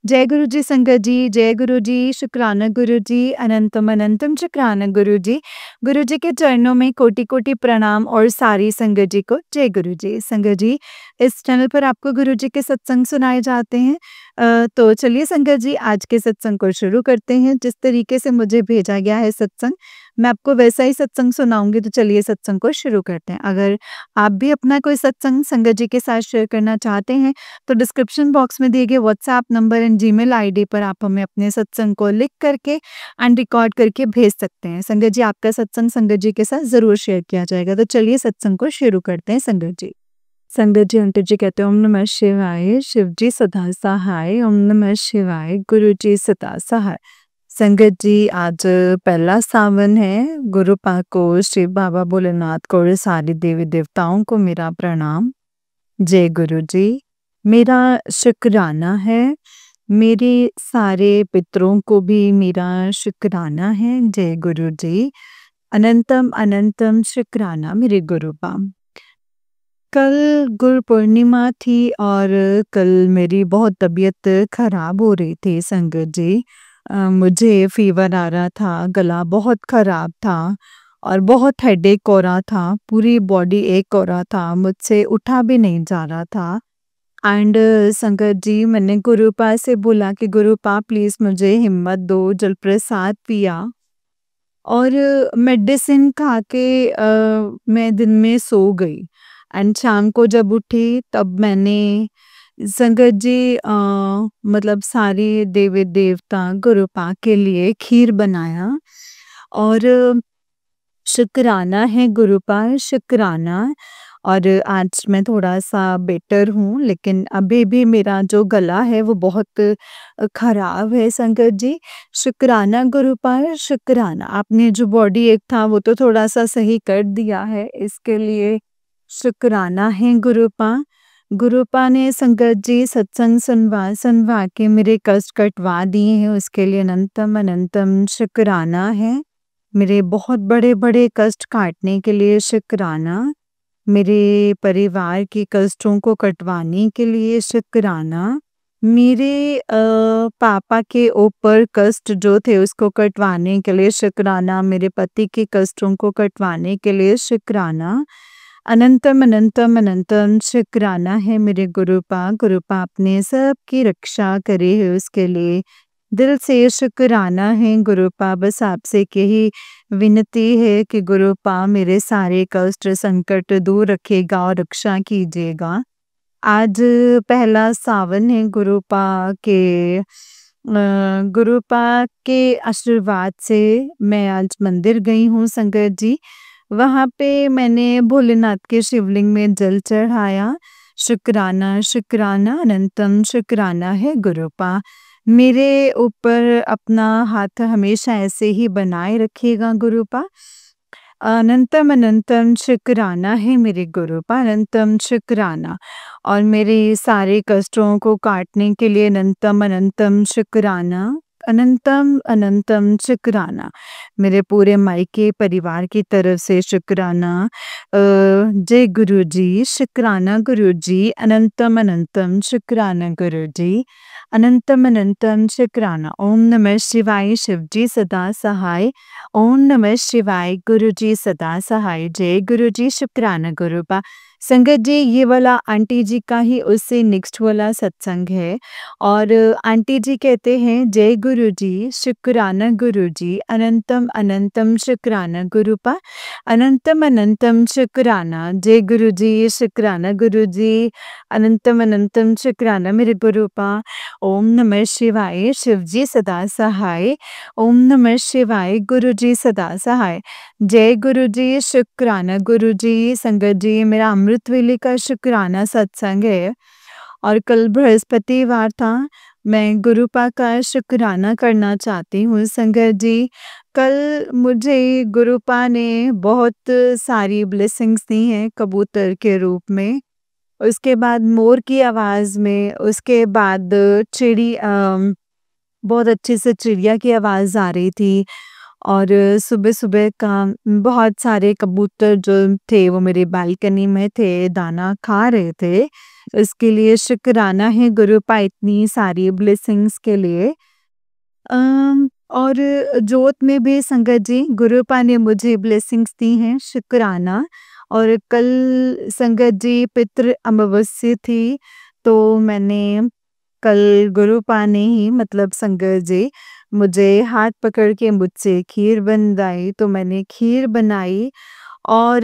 जय गुरु जी संगत जी, जय गुरु जी, शुक्राना गुरु जी, अनंतम अनंतम शुक्राना गुरु जी। गुरु जी के चरणों में कोटि-कोटि प्रणाम और सारी संगत जी को जय गुरु जी। संगत जी, इस चैनल पर आपको गुरु जी के सत्संग सुनाए जाते हैं। तो चलिए संगत जी आज के सत्संग को शुरू करते हैं। जिस तरीके से मुझे भेजा गया है सत्संग, मैं आपको वैसा ही सत्संग सुनाऊँगी, तो चलिए सत्संग को शुरू करते हैं। अगर आप भी अपना कोई सत्संग संगत जी के साथ शेयर करना चाहते हैं, तो डिस्क्रिप्शन बॉक्स में दिए गए WhatsApp number and Gmail ID पर आप हमें अपने सत्संग को लिख करके एंड रिकॉर्ड करके भेज सकते हैं। संगत जी आपका सत्संग संगत जी के साथ ज़रूर शेयर किया जाएगा। तो चलिए सत्संग को शुरू करते हैं संगत जी। संगत जी अंकित जी कहते हैं ओम नमः शिवाय, शिव जी सदा सहाय, ओम नमः शिवाय, गुरु जी सदा सहाय। संगत जी आज पहला सावन है। गुरु पाक को, श्री बाबा भोलेनाथ को और सारे देवी देवताओं को मेरा प्रणाम। जय गुरु जी। मेरा शुक्राना है, मेरे सारे पितरों को भी मेरा शुक्राना है। जय गुरु जी। अनंतम अनंतम शुक्राना मेरे गुरु का। कल गुरु पूर्णिमा थी और कल मेरी बहुत तबीयत खराब हो रही थी संगत जी। मुझे फीवर आ रहा था, गला बहुत खराब था और बहुत हेडेक हो रहा था, पूरी बॉडी एक हो रहा था, मुझसे उठा भी नहीं जा रहा था। एंड संगत जी मैंने गुरुपा से बोला कि गुरुपा प्लीज़ मुझे हिम्मत दो, जल प्रसाद पिया और मेडिसिन खा के मैं दिन में सो गई। एंड शाम को जब उठी तब मैंने संगत जी मतलब सारे देवी देवता गुरुपा के लिए खीर बनाया और शुक्राना है गुरुपा, शुक्राना। और आज मैं थोड़ा-सा बेटर हूँ, लेकिन अभी भी मेरा जो गला है वो बहुत खराब है संगत जी। शुक्राना गुरुपा, शुक्राना। आपने जो बॉडी एक था वो तो थोड़ा-सा सही कर दिया है, इसके लिए शुक्राना है गुरुपा। गुरुपा ने संगत जी सत्संग सुनवा के मेरे कष्ट कटवा दिए हैं, उसके लिए अनंतम अनंतम शुक्राना है। मेरे बहुत बड़े-बड़े कष्ट काटने के लिए शुक्राना। मेरे परिवार के कष्टों को कटवाने के लिए शुक्राना। मेरे पापा के ऊपर कष्ट जो थे उसको कटवाने के लिए शुक्राना। मेरे पति के कष्टों को कटवाने के लिए शुक्राना। अनंतम अनंतम अनंतम शुक्राना है मेरे गुरुपा। गुरुपा अपने सबकी रक्षा करे है, उसके लिए दिल से शुक्राना है गुरुपा। बस आपसे यही विनती है कि गुरुपा मेरे सारे कष्ट संकट दूर रखेगा और रक्षा कीजिएगा। आज पहला सावन है गुरुपा के आशीर्वाद से मैं आज मंदिर गई हूँ संगत जी। वहाँ पे मैंने भोलेनाथ के शिवलिंग में जल चढ़ाया। शुक्राना शुक्राना अनंतम शुक्राना है गुरुपा। मेरे ऊपर अपना हाथ हमेशा ऐसे ही बनाए रखिएगा गुरुपा। अनंतम अनंतम शुक्राना है मेरे गुरुपा, अनंतम शुक्राना। और मेरे सारे कष्टों को काटने के लिए अनंतम अनंतम शुक्राना, अनंतम अनंतम शुक्राना। मेरे पूरे मायके परिवार की तरफ से शुक्राना। जय गुरु जी, शुक्राना गुरु जी, अनंतम अनंतम शुक्राना गुरु जी, अनंतम अनंतम शुक्राना। ओम नमः शिवाय, शिव जी सदा सहाय। ओम नमः शिवाय, गुरु जी सदा सहाय। जय गुरु जी, शुक्राना गुरुपा। संगत जी ये वाला आंटी जी का ही उससे नेक्स्ट वाला सत्संग है और आंटी जी कहते हैं जय गुरु जी, शुक्राना गुरु जी, अनंतम अनंतम शुक्राना गुरुपा, अनंतम अनंतम शुक्राना। जय गुरु जी, शुक्राना गुरु जी, अनंतम अनंतम शुक्राना मेरे गुरुपा। ओम नमः शिवाय, शिव जी सदा सहाय। ओम नमः शिवाय, गुरु जी सदा सहाय। जय गुरु जी, शुक्राना गुरु जी। संगत जी मेरा अमृत वेले का शुक्राना सत्संग है और कल बृहस्पतिवार था। मैं गुरुपा का शुक्राना करना चाहती हूँ संगत जी। कल मुझे गुरुपा ने बहुत सारी ब्लेसिंग्स दी हैं कबूतर के रूप में, उसके बाद मोर की आवाज़ में, उसके बाद चिड़ी बहुत अच्छे से चिड़िया की आवाज़ आ रही थी और सुबह-सुबह का बहुत सारे कबूतर जो थे वो मेरी बालकनी में थे, दाना खा रहे थे। इसके लिए शुक्राना है गुरुपा इतनी सारी ब्लेसिंग्स के लिए। और जोत में भी संगत जी गुरुपा ने मुझे ब्लेसिंग्स दी हैं, शुक्राना। और कल संगत जी पितृ अमावस्या थी, तो मैंने कल गुरुपा ने ही मतलब संगत जी मुझे हाथ पकड़ के मुझसे खीर बनवाई, तो मैंने खीर बनाई और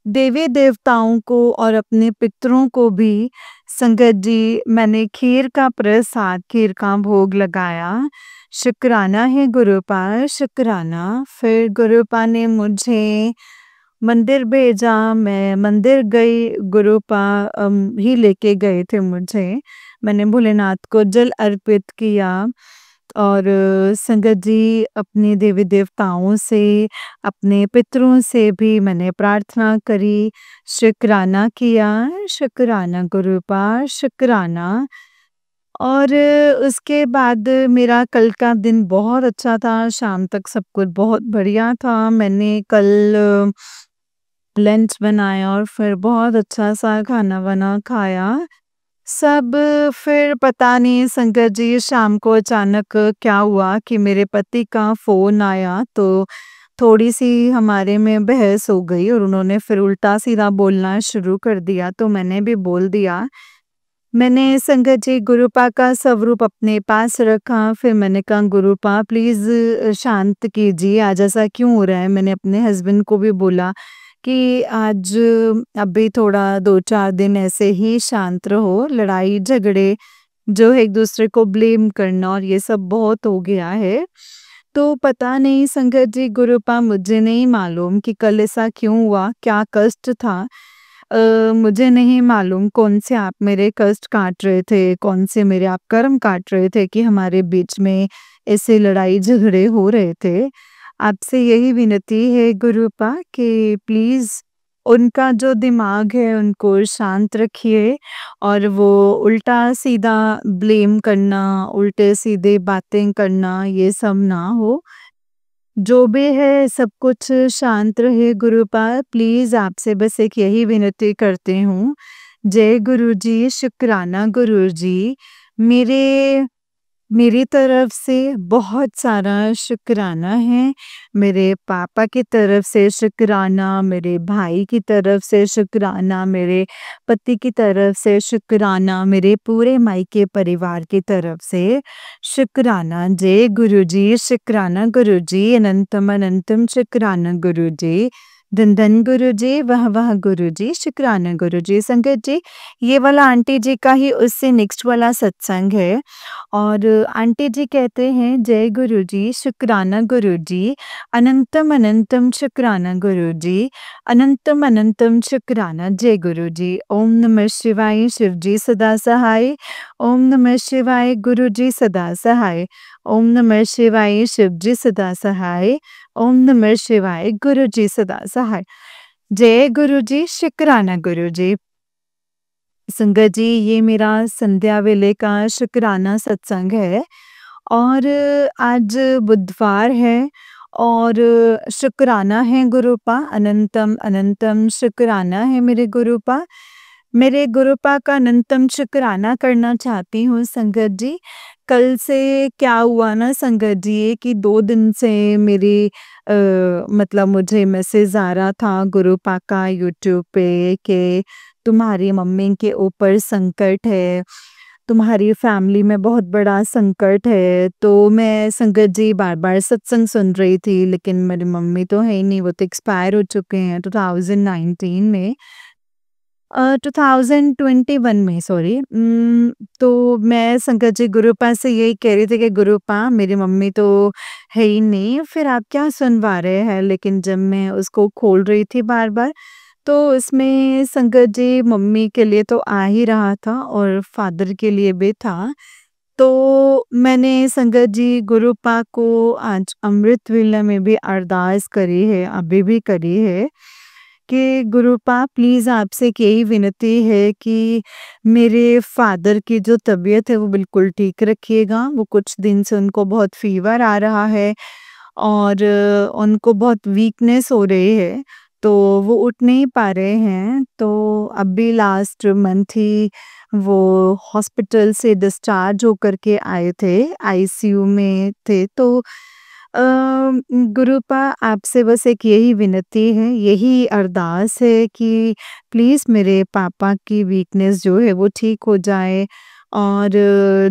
देवी देवताओं को और अपने पितरों को भी संगत जी मैंने खीर का प्रसाद, खीर का भोग लगाया। शुक्राना है गुरुपा, शुक्राना। फिर गुरुपा ने मुझे मंदिर भेजा, मैं मंदिर गई, गुरुपा ही लेके गए थे मुझे। मैंने भोलेनाथ को जल अर्पित किया और संगत जी अपने देवी देवताओं से, अपने पितरों से भी मैंने प्रार्थना करी, शुक्राना किया, शुक्राना गुरुपा, शुक्राना। और उसके बाद मेरा कल का दिन बहुत अच्छा था, शाम तक सब कुछ बहुत बढ़िया था। मैंने कल लंच बनाया और फिर बहुत अच्छा-सा खाना-वाना खाया। सब फिर पता नहीं संगत जी शाम को अचानक क्या हुआ कि मेरे पति का फ़ोन आया, तो थोड़ी-सी हमारे में बहस हो गई और उन्होंने फिर उल्टा-सीधा बोलना शुरू कर दिया, तो मैंने भी बोल दिया। मैंने संगत जी गुरुपा का स्वरूप अपने पास रखा, फिर मैंने कहा गुरुपा प्लीज़ शांत कीजिए, आज ऐसा क्यों हो रहा है? मैंने अपने हस्बैंड को भी बोला कि आज अभी थोड़ा 2-4 दिन ऐसे ही शांत रहो, लड़ाई झगड़े जो है एक-दूसरे को ब्लेम करना और ये सब बहुत हो गया है। तो पता नहीं संगत जी गुरुपा मुझे नहीं मालूम कि कल ऐसा क्यों हुआ, क्या कष्ट था। मुझे नहीं मालूम कौन से आप मेरे कष्ट काट रहे थे, कौन से मेरे आप कर्म काट रहे थे कि हमारे बीच में ऐसे लड़ाई झगड़े हो रहे थे। आपसे यही विनती है गुरुपा कि प्लीज़ उनका जो दिमाग है उनको शांत रखिए और वो उल्टा-सीधा ब्लेम करना, उल्टे-सीधे बातें करना ये सब ना हो। जो भी है सब कुछ शांत रहे गुरुपा, प्लीज़ आपसे बस एक यही विनती करती हूँ। जय गुरुजी, शुक्राना गुरुजी। मेरे मेरी तरफ से बहुत सारा शुक्राना है। मेरे पापा की तरफ से शुक्राना, मेरे भाई की तरफ से शुक्राना, मेरे पति की तरफ से शुक्राना, मेरे पूरे मायके परिवार की तरफ से शुक्राना। जय गुरुजी, शुक्राना गुरुजी, अनंतम अनंतम शुक्राना गुरुजी। धन धन गुरुजी, वाह वाह गुरुजी, शुक्राना गुरुजी। संगत जी, ये वाला आंटी जी का ही उससे नेक्स्ट वाला सत्संग है। और आंटी जी कहते हैं जय गुरुजी, शुक्राना गुरुजी, अनंतम अनंतम शुक्राना गुरुजी, अनंतम अनंतम शुक्राना जय गुरुजी। ओम नमः शिवाय, शिवजी सदा सहाय। ओम नमः शिवाय, गुरुजी सदा सहाय। ओम नमः शिवाय, शिवजी सदा सहाय। ओम नमः शिवाय, गुरुजी सदा सहाय। जय गुरुजी, शुक्राना गुरुजी। संगत जी ये मेरा संध्या वेले का शुक्राना सत्संग है और आज बुधवार है और शुक्राना है गुरुपा, अनंतम अनंतम शुक्राना है मेरे गुरुपा। मेरे गुरुपा का अनंतम शुक्राना करना चाहती हूँ संगत जी। कल से क्या हुआ ना संगत जी ये कि 2 दिन से मेरी मतलब मुझे मैसेज आ रहा था गुरुपा का यूट्यूब पे कि तुम्हारी मम्मी के ऊपर संकट है, तुम्हारी फैमिली में बहुत बड़ा संकट है। तो मैं संगत जी बार-बार सत्संग सुन रही थी लेकिन मेरी मम्मी तो है ही नहीं, वो तो एक्सपायर हो चुके हैं 2019 में 2021 में सॉरी। तो मैं संगत जी गुरुपा से यही कह रही थी कि गुरुपा मेरी मम्मी तो है ही नहीं, फिर आप क्या सुनवा रहे हैं? लेकिन जब मैं उसको खोल रही थी बार-बार तो इसमें संगत जी मम्मी के लिए तो आ ही रहा था और फादर के लिए भी था। तो मैंने संगत जी गुरुपा को आज अमृत वेला में भी अरदास करी है, अभी भी करी है कि गुरुपा प्लीज़ आपसे एक यही विनती है कि मेरे फादर की जो तबीयत है वो बिल्कुल ठीक रखिएगा। वो कुछ दिन से उनको बहुत फ़ीवर आ रहा है और उनको बहुत वीकनेस हो रही है, तो वो उठ नहीं पा रहे हैं। तो अभी लास्ट मंथ ही वो हॉस्पिटल से डिस्चार्ज होकर के आए थे, आईसीयू में थे। तो गुरुपा आपसे बस एक यही विनती है, यही अरदास है कि प्लीज़ मेरे पापा की वीकनेस जो है वो ठीक हो जाए, और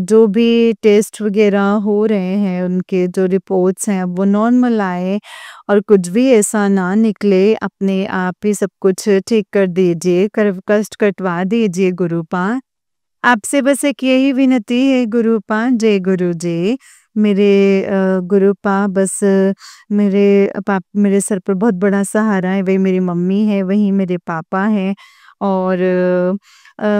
जो भी टेस्ट वग़ैरह हो रहे हैं, उनके जो रिपोर्ट्स हैं वो नॉर्मल आए, और कुछ भी ऐसा ना निकले, अपने आप ही सब कुछ ठीक कर दीजिए, कर कष्ट कटवा दीजिए गुरुपा। आपसे बस एक यही विनती है गुरुपा। जय गुरु जी। मेरे गुरुपा बस मेरे सर पर बहुत बड़ा सहारा है, वही मेरी मम्मी है, वही मेरे पापा हैं, और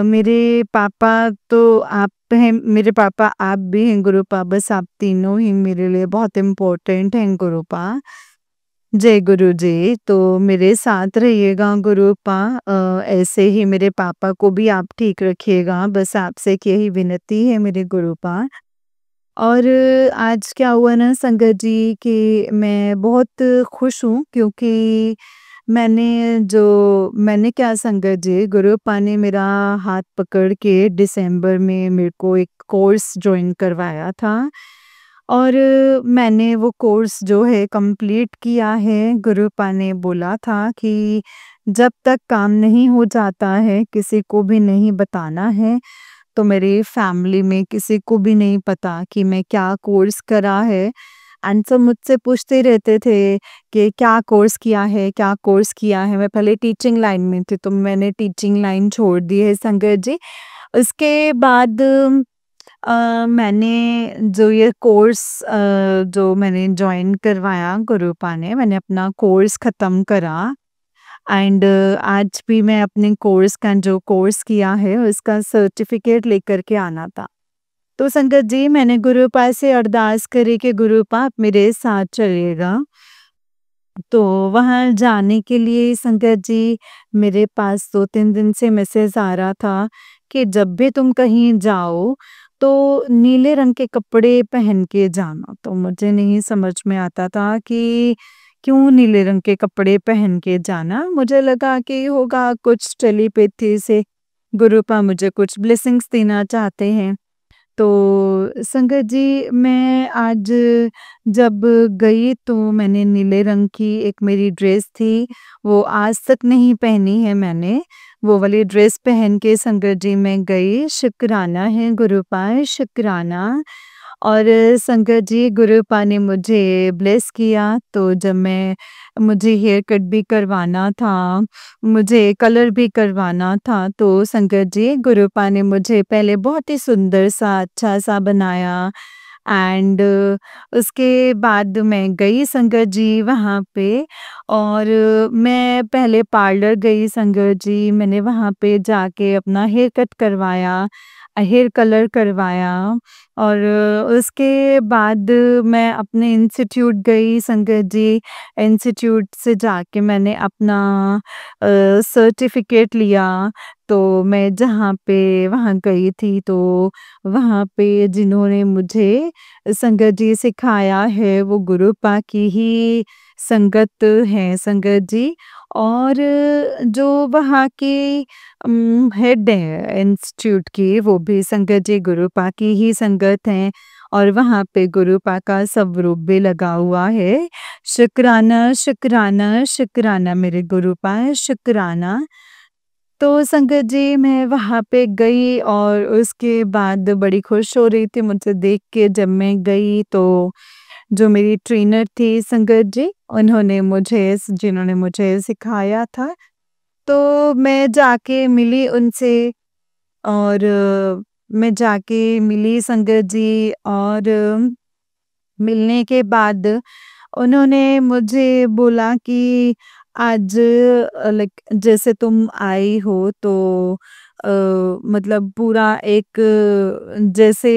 मेरे पापा तो आप हैं, मेरे पापा आप भी हैं गुरुपा, बस आप तीनों ही मेरे लिए बहुत इम्पोर्टेंट हैं गुरुपा। जय गुरु जी। तो मेरे साथ रहिएगा गुरुपा, ऐसे ही मेरे पापा को भी आप ठीक रखिएगा, बस आपसे एक यही विनती है मेरे गुरुपा। और आज क्या हुआ ना संगत जी कि मैं बहुत खुश हूँ, क्योंकि मैंने क्या संगत जी, गुरुपा ने मेरा हाथ पकड़ के दिसंबर में मेरे को एक कोर्स जॉइन करवाया था, और मैंने वो कोर्स जो है कंप्लीट किया है। गुरुपा ने बोला था कि जब तक काम नहीं हो जाता है किसी को भी नहीं बताना है। तो मेरी फैमिली में किसी को भी नहीं पता कि मैं क्या कोर्स करा है, एंड सब मुझसे पूछते रहते थे कि क्या कोर्स किया है, क्या कोर्स किया है। मैं पहले टीचिंग लाइन में थी, तो मैंने टीचिंग लाइन छोड़ दी है संगत जी। उसके बाद मैंने जो ये कोर्स जो मैंने जॉइन करवाया गुरुपा ने, मैंने अपना कोर्स ख़त्म करा, एंड आज भी मैं अपने कोर्स का जो कोर्स किया है उसका सर्टिफिकेट लेकर के आना था। तो संगत जी मैंने गुरुपा से अरदास करी कि गुरुपा आप मेरे साथ चलिएगा। तो वहाँ जाने के लिए संगत जी मेरे पास 2-3 दिन से मैसेज आ रहा था कि जब भी तुम कहीं जाओ तो नीले रंग के कपड़े पहन के जाना। तो मुझे नहीं समझ में आता था कि क्यों नीले रंग के कपड़े पहन के जाना। मुझे लगा कि होगा कुछ टेलीपैथी से गुरुपा मुझे कुछ ब्लेसिंग्स देना चाहते हैं। तो संगत जी मैं आज जब गई तो मैंने नीले रंग की एक मेरी ड्रेस थी, वो आज तक नहीं पहनी है मैंने। वो वाली ड्रेस पहन के संगत जी मैं गई, शुक्राना है गुरुपा, शुक्राना। और संगत जी गुरुपा ने मुझे ब्लेस किया, तो जब मुझे हेयर कट भी करवाना था, मुझे कलर भी करवाना था, तो संगत जी गुरुपा ने मुझे पहले बहुत ही सुंदर सा अच्छा सा बनाया, एंड उसके बाद मैं गई संगत जी वहाँ पे, और मैं पहले पार्लर गई संगत जी, मैंने वहाँ पे जाके अपना हेयर कट करवाया, हेयर कलर करवाया, और उसके बाद मैं अपने इंस्टीट्यूट गई संगत जी। इंस्टीट्यूट से जाके मैंने अपना सर्टिफिकेट लिया। तो मैं जहाँ पे वहाँ गई थी, तो वहाँ पे जिन्होंने मुझे संगत जी सिखाया है वो गुरुपा की ही संगत है संगत जी। और जो वहाँ की हेड है इंस्टीट्यूट की, वो भी संगत जी गुरुपा की ही संगत हैं, और वहाँ पे गुरुपा का स्वरूप भी लगा हुआ है। शुक्राना, शुक्राना, शुक्राना मेरे गुरुपा, शुक्राना। तो संगत जी मैं वहाँ पे गई, और उसके बाद बड़ी खुश हो रही थी मुझे देख के। जब मैं गई तो जो मेरी ट्रेनर थी संगत जी, जिन्होंने मुझे सिखाया था, तो मैं जाके मिली उनसे, और मैं जाके मिली संगत जी, और मिलने के बाद उन्होंने मुझे बोला कि आज लाइक जैसे तुम आई हो तो अ, मतलब पूरा एक जैसे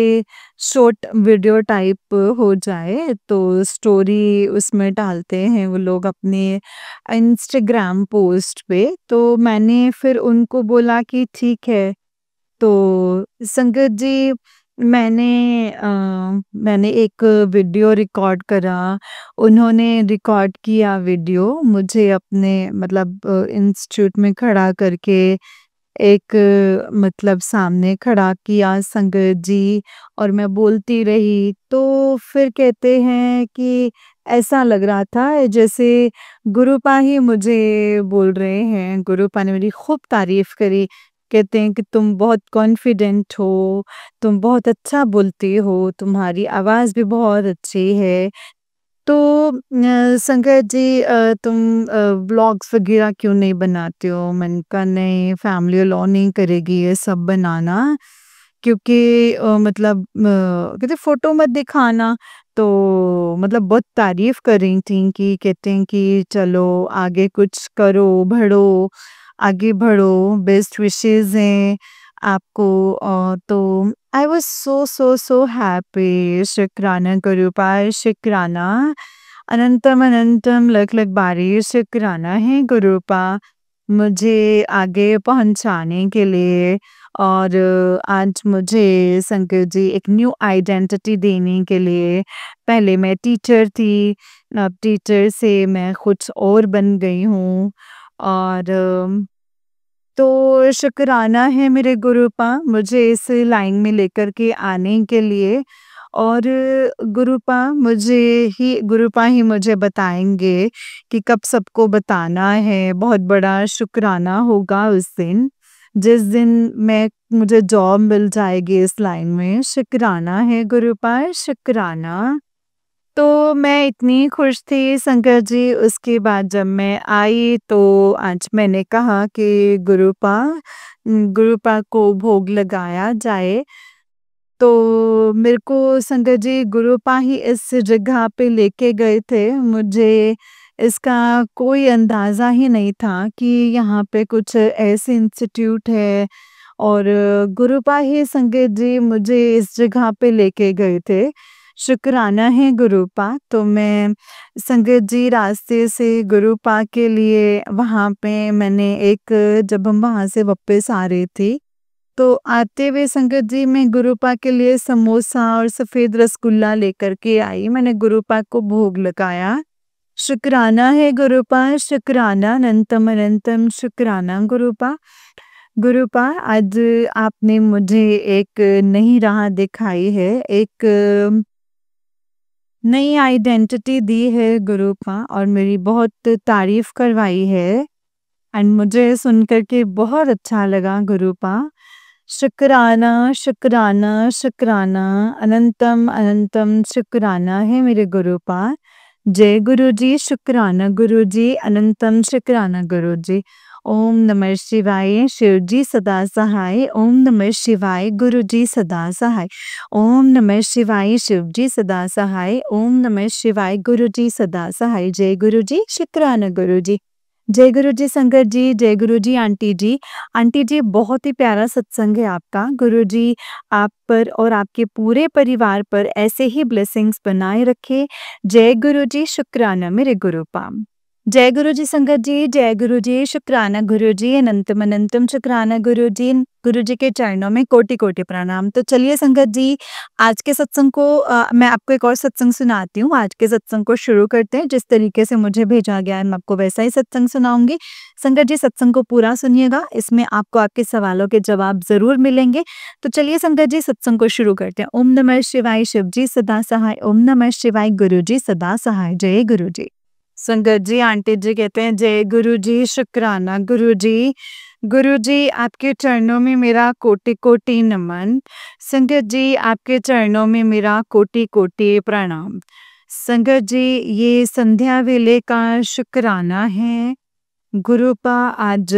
शॉर्ट वीडियो टाइप हो जाए, तो स्टोरी उसमें डालते हैं वो लोग अपने इंस्टाग्राम पोस्ट पे। तो मैंने फिर उनको बोला कि ठीक है। तो संगत जी मैंने एक वीडियो रिकॉर्ड करा, उन्होंने रिकॉर्ड किया वीडियो मुझे अपने मतलब इंस्टीट्यूट में खड़ा करके एक मतलब सामने खड़ा किया संगत जी और मैं बोलती रही, तो फिर कहते हैं कि ऐसा लग रहा था जैसे गुरुपा ही मुझे बोल रहे हैं, गुरुपा ने मेरी खूब तारीफ़ करी। कहते हैं कि तुम बहुत कॉन्फिडेंट हो, तुम बहुत अच्छा बोलती हो, तुम्हारी आवाज़ भी बहुत अच्छी है। तो संगत जी तुम व्लॉग्स वगैरह क्यों नहीं बनाते हो? मैंने कहा नहीं फैमिली अलाउ नहीं करेगी ये सब बनाना क्योंकि मतलब कहते फ़ोटो मत दिखाना। तो मतलब बहुत तारीफ़ कर रही थी कि कहते हैं कि चलो आगे कुछ करो, बढ़ो, आगे बढ़ो, बेस्ट विशेज़ हैं आपको तो आई वाज़ सो हैप्पी शुक्राना गुरुपाल शुक्राना। अनंतम अनंतम लख लख बारी शुक्राना है गुरुपा मुझे आगे पहुंचाने के लिए और आज मुझे शंकर जी एक न्यू आइडेंटिटी देने के लिए पहले मैं टीचर थी अब टीचर से मैं कुछ और बन गई हूँ और तो शुक्राना है मेरे गुरुपा मुझे इस लाइन में लेकर के आने के लिए और गुरुपा ही मुझे बताएंगे कि कब सबको बताना है बहुत बड़ा शुक्राना होगा उस दिन जिस दिन मैं मुझे जॉब मिल जाएगी इस लाइन में शुक्राना है गुरुपा शुक्राना। तो मैं इतनी खुश थी शंकर जी उसके बाद जब मैं आई तो आज मैंने कहा कि गुरुपा को भोग लगाया जाए तो मेरे को शंकर जी गुरुपा ही इस जगह पे लेके गए थे मुझे इसका कोई अंदाज़ा ही नहीं था कि यहाँ पे कुछ ऐसे इंस्टीट्यूट है और गुरुपा ही संगत जी मुझे इस जगह पे लेके गए थे शुक्राना है गुरुपा तो मैं संगत जी रास्ते से गुरुपा के लिए वहाँ पे मैंने एक जब हम वहाँ से वापस आ रहे थे तो आते हुए संगत जी मैं गुरुपा के लिए समोसा और सफ़ेद रसगुल्ला लेकर के आई मैंने गुरुपा को भोग लगाया शुक्राना है गुरुपा शुक्राना अनंतम अनंतम शुक्राना गुरुपा गुरुपा आज आपने मुझे एक नई राह दिखाई है एक नई आइडेंटिटी दी है गुरुपा और मेरी बहुत तारीफ करवाई है एंड मुझे सुनकर के बहुत अच्छा लगा गुरुपा शुक्राना शुक्राना शुक्राना अनंतम अनंतम शुक्राना है मेरे गुरुपा जय गुरु जी शुक्राना गुरु जी अनंतम शुक्राना गुरु जी ओम नमः शिवाय शिव जी सदा सहाय ओम नमः शिवाय गुरु जी सदा सहाय ओम नमः शिवाय शिव जी सदा सहाय ओम नमः शिवाय गुरु जी सदा सहाय जय गुरु जी शुक्राना गुरु जी जय गुरु जी संगत जी जय गुरु जी आंटी जी बहुत ही प्यारा सत्संग है आपका गुरु जी आप पर और आपके पूरे परिवार पर ऐसे ही ब्लेसिंग्स बनाए रखे जय गुरु जी शुक्राना मेरे गुरुपा जय गुरु जी संगत जी जय गुरु जी शुक्राना गुरु जी अनंतम अनंतम शुक्राना गुरु जी के चरणों में कोटि कोटि प्रणाम। तो चलिए संगत जी आज के सत्संग को मैं आपको एक और सत्संग सुनाती हूँ आज के सत्संग को शुरू करते हैं जिस तरीके से मुझे भेजा गया है मैं आपको वैसा ही सत्संग सुनाऊंगी संगत जी सत्संग को पूरा सुनिएगा इसमें आपको आपके सवालों के जवाब जरूर मिलेंगे। तो चलिए संगत जी सत्संग को शुरू करते हैं। ओम नमः शिवाय शिव जी सदा सहाय ओम नमः शिवाय गुरु जी सदा सहाय जय गुरु जी संगत जी आंटी जी कहते हैं जय गुरु जी शुक्राना गुरु जी आपके चरणों में मेरा कोटि कोटि नमन संगत जी आपके चरणों में मेरा कोटि कोटि प्रणाम। संगत जी ये संध्या वेले का शुक्राना है गुरुपा आज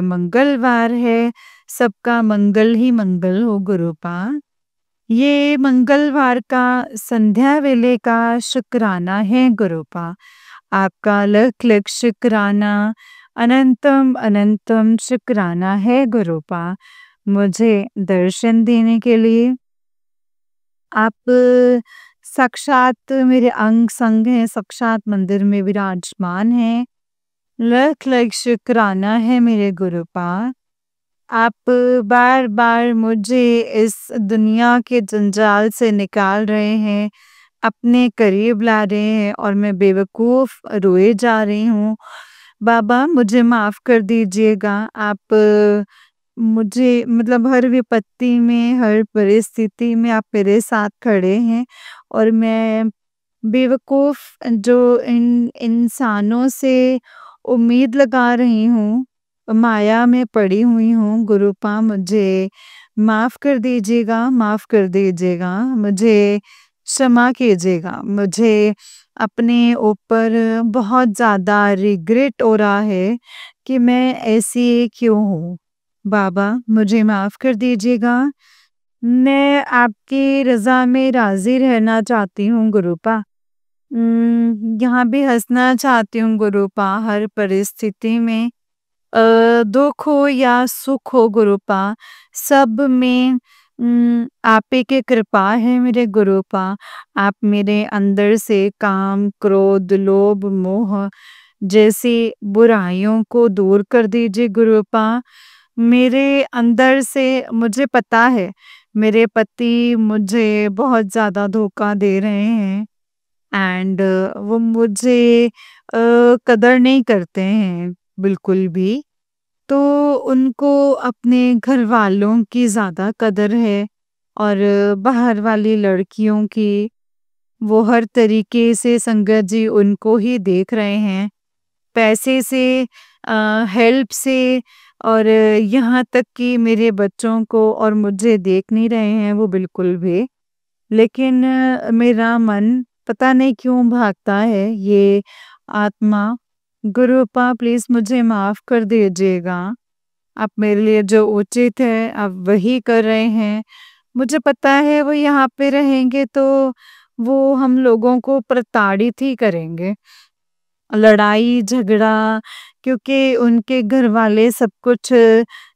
मंगलवार है सबका मंगल ही मंगल हो गुरुपा ये मंगलवार का संध्या वेले का शुक्राना है गुरुपा आपका लख लख शुक्राना अनंतम अनंतम शुक्राना है गुरुपा मुझे दर्शन देने के लिए आप साक्षात मेरे अंग संग हैं साक्षात मंदिर में विराजमान हैं लख लख शुक्राना है मेरे गुरुपा आप बार-बार मुझे इस दुनिया के जंजाल से निकाल रहे हैं, अपने करीब ला रहे हैं और मैं बेवकूफ़ रोए जा रही हूँ। बाबा मुझे माफ़ कर दीजिएगा। आप मुझे मतलब हर विपत्ति में, हर परिस्थिति में आप मेरे साथ खड़े हैं और मैं बेवकूफ़ जो इन इंसानों से उम्मीद लगा रही हूँ, माया में पड़ी हुई हूँ, गुरुपा मुझे माफ़ कर दीजिएगा, माफ़ कर दीजिएगा, मुझे क्षमा कीजिएगा। मुझे अपने ऊपर बहुत ज़्यादा रिग्रेट हो रहा है कि मैं ऐसी क्यों हूँ? बाबा मुझे माफ़ कर दीजिएगा। मैं आपकी रज़ा में राज़ी रहना चाहती हूँ गुरुपा। यहाँ भी हँसना चाहती हूँ गुरुपा हर परिस्थिति में। दुःख हो या सुख हो गुरुपा, सब में आप ही की कृपा है मेरे गुरुपा। आप मेरे अंदर से काम, क्रोध, लोभ, मोह जैसी बुराइयों को दूर कर दीजिए गुरुपा। मेरे अंदर से मुझे पता है, मेरे पति मुझे बहुत ज़्यादा धोखा दे रहे हैं एंड वो मुझे कदर नहीं करते हैं बिल्कुल भी। तो उनको अपने घरवालों की ज़्यादा कदर है और बाहर वाली लड़कियों की वो हर तरीके से संगत जी उनको ही देख रहे हैं। पैसे से हेल्प से और यहाँ तक कि मेरे बच्चों को और मुझे देख नहीं रहे हैं वो बिल्कुल भी। लेकिन मेरा मन पता नहीं क्यों भागता है ये आत्मा। गुरुपा प्लीज़ मुझे माफ़ कर दीजिएगा। आप मेरे लिए जो उचित है आप वही कर रहे हैं। मुझे पता है वो यहाँ पे रहेंगे तो वो हम लोगों को प्रताड़ित ही करेंगे। लड़ाई झगड़ा क्योंकि उनके घर वाले सब कुछ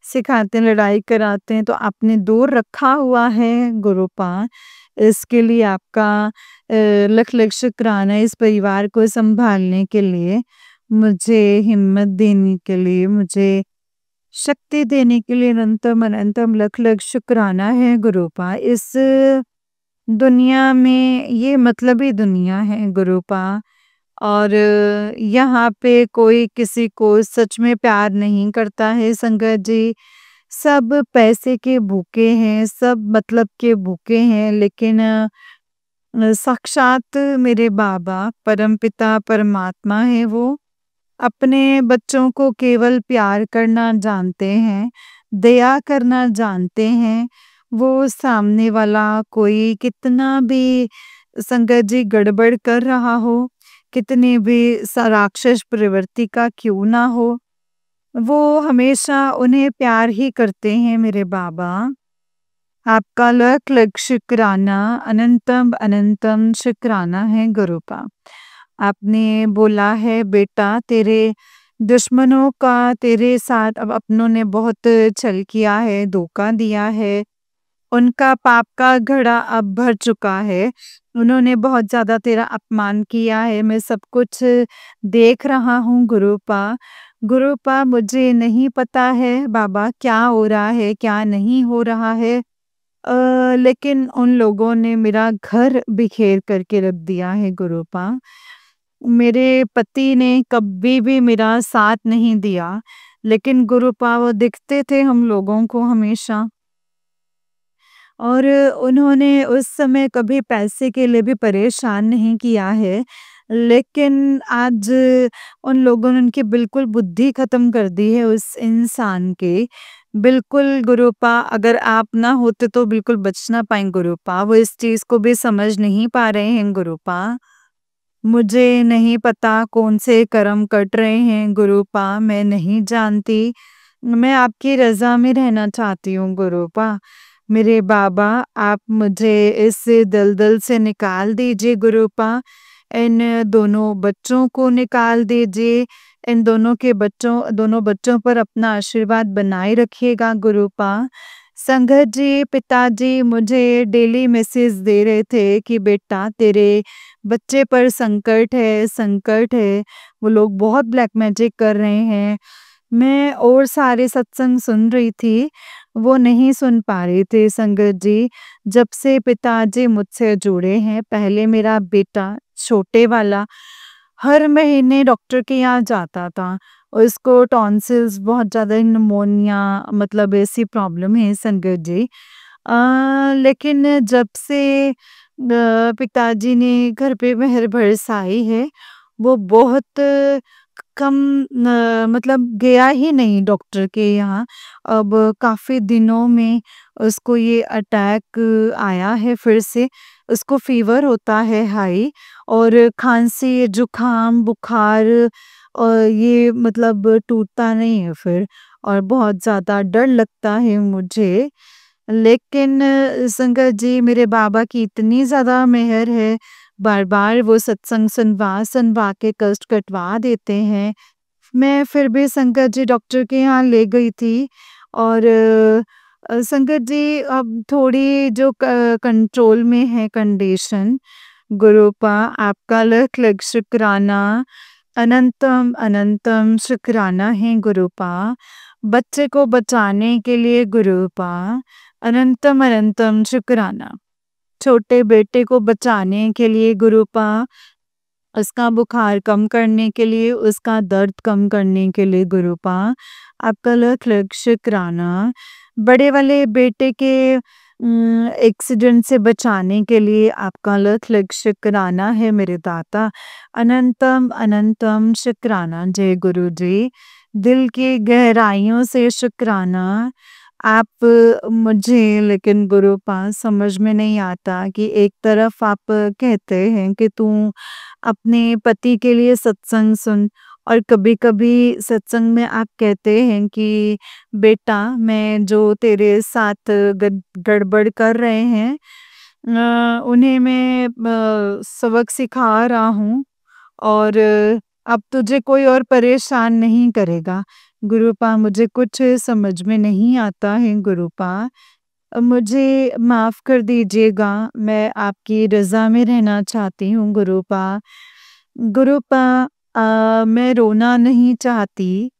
सिखाते हैं, लड़ाई कराते हैं तो आपने दूर रखा हुआ है गुरुपा। इसके लिए आपका लख लख शुक्राना इस परिवार को संभालने के लिए, मुझे हिम्मत देने के लिए, मुझे शक्ति देने के लिए अनंतम अनंतम लख लख शुक्राना है गुरुपा। इस दुनिया में ये मतलबी दुनिया है गुरुपा और यहाँ पे कोई किसी को सच में प्यार नहीं करता है संगत जी। सब पैसे के भूखे हैं, सब मतलब के भूखे हैं लेकिन साक्षात मेरे बाबा परमपिता परमात्मा है वो। अपने बच्चों को केवल प्यार करना जानते हैं, दया करना जानते हैं। वो सामने वाला कोई कितना भी संगत जी गड़बड़ कर रहा हो, कितनी भी राक्षस प्रवृत्ति का क्यों ना हो, वो हमेशा उन्हें प्यार ही करते हैं मेरे बाबा। आपका लख लख शुक्राना, अनंतम अनंतम शुक्राना है गुरुपा। आपने बोला है बेटा तेरे दुश्मनों का तेरे साथ अब अपनों ने बहुत छल किया है, धोखा दिया है। उनका पाप का घड़ा अब भर चुका है। उन्होंने बहुत ज़्यादा तेरा अपमान किया है। मैं सब कुछ देख रहा हूँ गुरुपा। गुरुपा मुझे नहीं पता है बाबा क्या हो रहा है, क्या नहीं हो रहा है। लेकिन उन लोगों ने मेरा घर बिखेर करके रख दिया है गुरुपा। मेरे पति ने कभी भी मेरा साथ नहीं दिया, लेकिन गुरुपा वो दिखते थे हम लोगों को हमेशा। और उन्होंने उस समय कभी पैसे के लिए भी परेशान नहीं किया है। लेकिन आज उन लोगों ने उनकी बिल्कुल बुद्धि ख़त्म कर दी है उस इंसान की। बिल्कुल गुरुपा अगर आप ना होते तो बिल्कुल बच ना पाएँ गुरुपा। वो इस चीज़ को भी समझ नहीं पा रहे हैं गुरुपा। मुझे नहीं पता कौन से कर्म कट रहे हैं गुरुपा, मैं नहीं जानती। मैं आपकी रज़ा में रहना चाहती हूँ गुरुपा। मेरे बाबा आप मुझे इस दलदल से निकाल दीजिए गुरुपा। इन दोनों बच्चों को निकाल दीजिए। इन दोनों बच्चों पर अपना आशीर्वाद बनाए रखिएगा गुरुपा। संगत जी, पिताजी मुझे डेली मैसेज दे रहे थे कि बेटा तेरे बच्चे पर संकट है, संकट है। वो लोग बहुत ब्लैक मैजिक कर रहे हैं। मैं और सारे सत्संग सुन रही थी, वो नहीं सुन पा रहे थे संगत जी। जब से पिताजी मुझसे जुड़े हैं, पहले मेरा बेटा छोटे वाला हर महीने डॉक्टर के यहाँ जाता था। उसको टॉन्सिल्स बहुत ज़्यादा निमोनिया मतलब ऐसी प्रॉब्लम है संगत जी। लेकिन जब से पिताजी ने घर पे मेहर बरसाई है, वो बहुत कम मतलब गया ही नहीं डॉक्टर के यहाँ। अब काफ़ी दिनों में उसको ये अटैक आया है फिर से। उसको फ़ीवर होता है हाई और खाँसी, जुकाम, बुखार ये मतलब टूटता नहीं है फिर और बहुत ज़्यादा डर लगता है मुझे। लेकिन संगत जी मेरे बाबा की इतनी ज़्यादा मेहर है, बार-बार वो सत्संग सुनवा-सुनवा के कष्ट कटवा देते हैं। मैं फिर भी संगत जी डॉक्टर के यहाँ ले गई थी और संगत जी अब थोड़ी जो कंट्रोल में है कंडीशन, गुरुपा आपका लख लख शुक्राना, अनंतम अनंतम शुक्राना है गुरुपा। बच्चे को बचाने के लिए गुरुपा अनंतम अनंतम शुक्राना। छोटे बेटे को बचाने के लिए गुरुपा, उसका बुखार कम करने के लिए, उसका दर्द कम करने के लिए गुरुपा आपका लख लख शुक्राना। बड़े वाले बेटे के एक्सीडेंट से बचाने के लिए आपका लख लख शुक्राना है मेरे दाता। अनंतम अनंतम शुक्राना जय गुरु जी। दिल की गहराइयों से शुक्राना। आप मुझे लेकिन गुरुपा समझ में नहीं आता कि एक तरफ आप कहते हैं कि तू अपने पति के लिए सत्संग सुन और कभी-कभी सत्संग में आप कहते हैं कि बेटा मैं जो तेरे साथ गड़बड़ कर रहे हैं उन्हें मैं सबक सिखा रहा हूँ और अब तुझे कोई और परेशान नहीं करेगा। गुरुपा मुझे कुछ समझ में नहीं आता है गुरुपा। मुझे माफ़ कर दीजिएगा, मैं आपकी रज़ा में रहना चाहती हूँ गुरुपा। गुरुपा मैं रोना नहीं चाहती,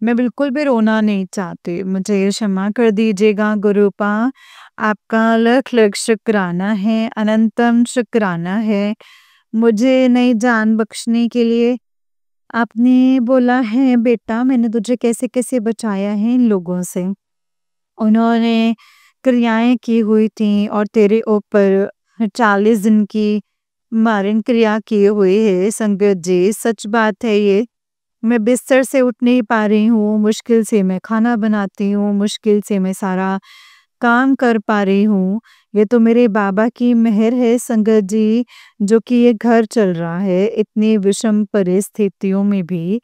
मैं बिल्कुल भी रोना नहीं चाहती, मुझे क्षमा कर दीजिएगा गुरुपा। आपका लख लख शुक्राना है, अनंतम शुक्राना है, मुझे नई जान बख्शने के लिए। आपने बोला है बेटा मैंने तुझे कैसे-कैसे बचाया है इन लोगों से। उन्होंने क्रियाएँ की हुई थी और तेरे ऊपर 40 दिन की मारण क्रिया की हुई है संगत जी, सच बात है ये। मैं बिस्तर से उठ नहीं पा रही हूँ, मुश्किल से मैं खाना बनाती हूँ, मुश्किल से मैं सारा काम कर पा रही हूँ। ये तो मेरे बाबा की मेहर है संगत जी, जो कि ये घर चल रहा है इतनी विषम परिस्थितियों में भी।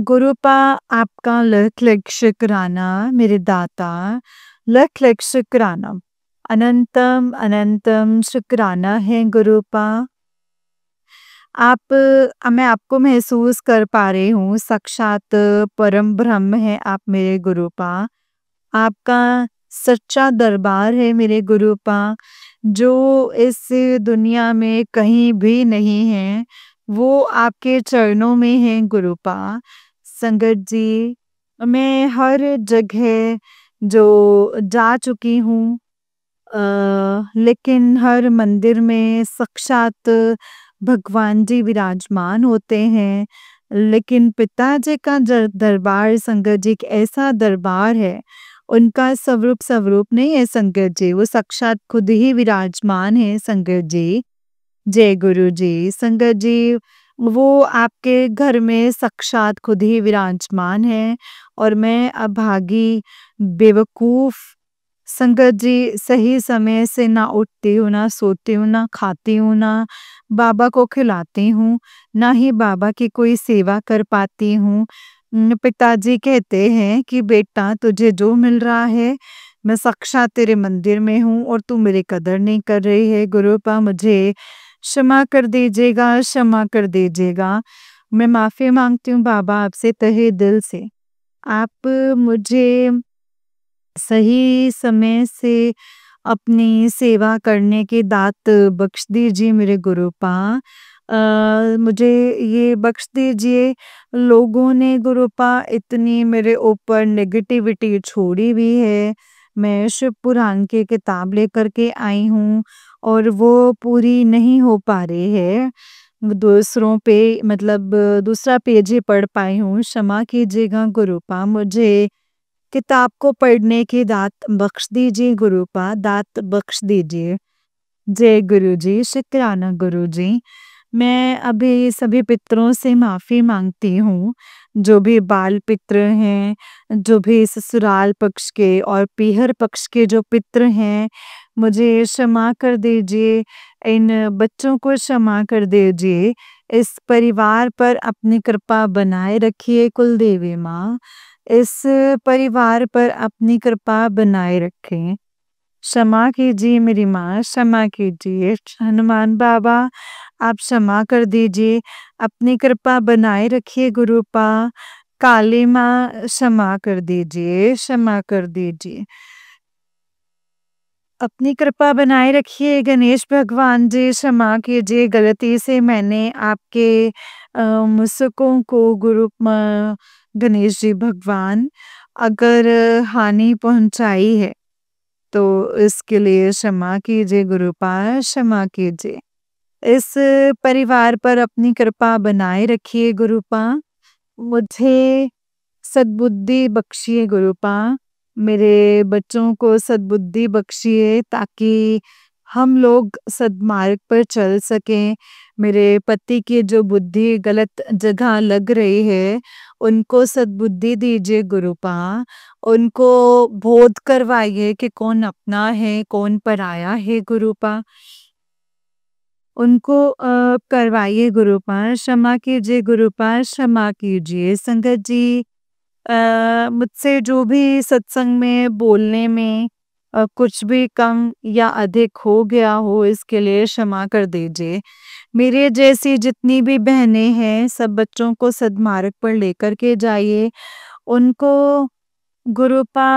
गुरुपा आपका लख लख शुक्राना मेरे दाता, लख लख शुक्राना। अनंतम अनंतम शुक्राना है गुरुपा। मैं आपको महसूस कर पा रही हूँ, साक्षात परम ब्रह्म है आप मेरे गुरुपा। आपका सच्चा दरबार है मेरे गुरुपा, जो इस दुनिया में कहीं भी नहीं है, वो आपके चरणों में है गुरुपा। संगत जी, मैं हर जगह जो जा चुकी हूँ लेकिन हर मंदिर में साक्षात भगवान जी विराजमान होते हैं। लेकिन पिताजी का दरबार संगत जी एक ऐसा दरबार है, उनका स्वरूप स्वरूप नहीं है संगत जी, वो साक्षात खुद ही विराजमान है संगत जी। जय गुरु जी। संगत जी, वो आपके घर में साक्षात खुद ही विराजमान है और मैं अभागी, बेवकूफ़ संगत जी सही समय से ना उठती हूँ, ना सोती हूँ, ना खाती हूँ, ना बाबा को खिलाती हूँ, ना ही बाबा की कोई सेवा कर पाती हूँ। पिताजी कहते हैं कि बेटा तुझे जो मिल रहा है, मैं साक्षात तेरे मंदिर में हूँ और तू मेरी कदर नहीं कर रही है। गुरुपा मुझे क्षमा कर दीजिएगा, क्षमा कर दीजिएगा। मैं माफ़ी माँगती हूँ बाबा आपसे तहे दिल से। आप मुझे सही समय से अपनी सेवा करने की दात बख्श दीजिए मेरे गुरुपा। मुझे ये बख्श दीजिए। लोगों ने गुरुपा इतनी मेरे ऊपर नेगेटिविटी छोड़ी हुई है। मैं शिव पुराण की किताब लेकर के आई हूँ और वो पूरी नहीं हो पा रही है। दूसरों पे मतलब दूसरा पेज ही पढ़ पाई हूँ। क्षमा कीजिएगा गुरुपा, मुझे किताब को पढ़ने की दात बख्श दीजिए गुरुपा, दात बख्श दीजिए। जय गुरुजी, शुक्राना गुरुजी। मैं अभी सभी पितरों से माफ़ी माँगती हूँ, जो भी बाल पितर हैं, जो भी ससुराल पक्ष के और पीहर पक्ष के जो पितर हैं, मुझे क्षमा कर दीजिए। इन बच्चों को क्षमा कर दीजिए। इस परिवार पर अपनी कृपा बनाए रखिए कुलदेवी माँ। इस परिवार पर अपनी कृपा बनाए रखें। क्षमा कीजिए मेरी माँ, क्षमा कीजिए। हनुमान बाबा, आप क्षमा कर दीजिए। अपनी कृपा बनाए रखिए गुरुपा। काली माँ, क्षमा कर दीजिए, क्षमा कर दीजिए। अपनी कृपा बनाए रखिए गणेश भगवान जी, क्षमा कीजिए। गलती से मैंने आपके मुसकों को गणेश जी भगवान अगर हानि पहुंचाई है तो इसके लिए क्षमा कीजिए गुरुपा, क्षमा कीजिए। इस परिवार पर अपनी कृपा बनाए रखिए गुरुपा। मुझे सद्बुद्धि बख्शिए गुरुपा। मेरे बच्चों को सद्बुद्धि बख्शिए ताकि हम लोग सद्मार्ग पर चल सकें। मेरे पति की जो बुद्धि गलत जगह लग रही है, उनको सद्बुद्धि दीजिए गुरुपा। उनको बोध करवाइए कि कौन अपना है, कौन पराया है गुरुपा। उनको करवाइए गुरुपा। क्षमा कीजिए गुरुपा, क्षमा कीजिए। संगत जी, मुझसे जो भी सत्संग में बोलने में कुछ भी कम या अधिक हो गया हो, इसके लिए क्षमा कर दीजिए। मेरे जैसी जितनी भी बहनें हैं, सब बच्चों को सद्मार्ग पर लेकर के जाइए। उनको गुरुपा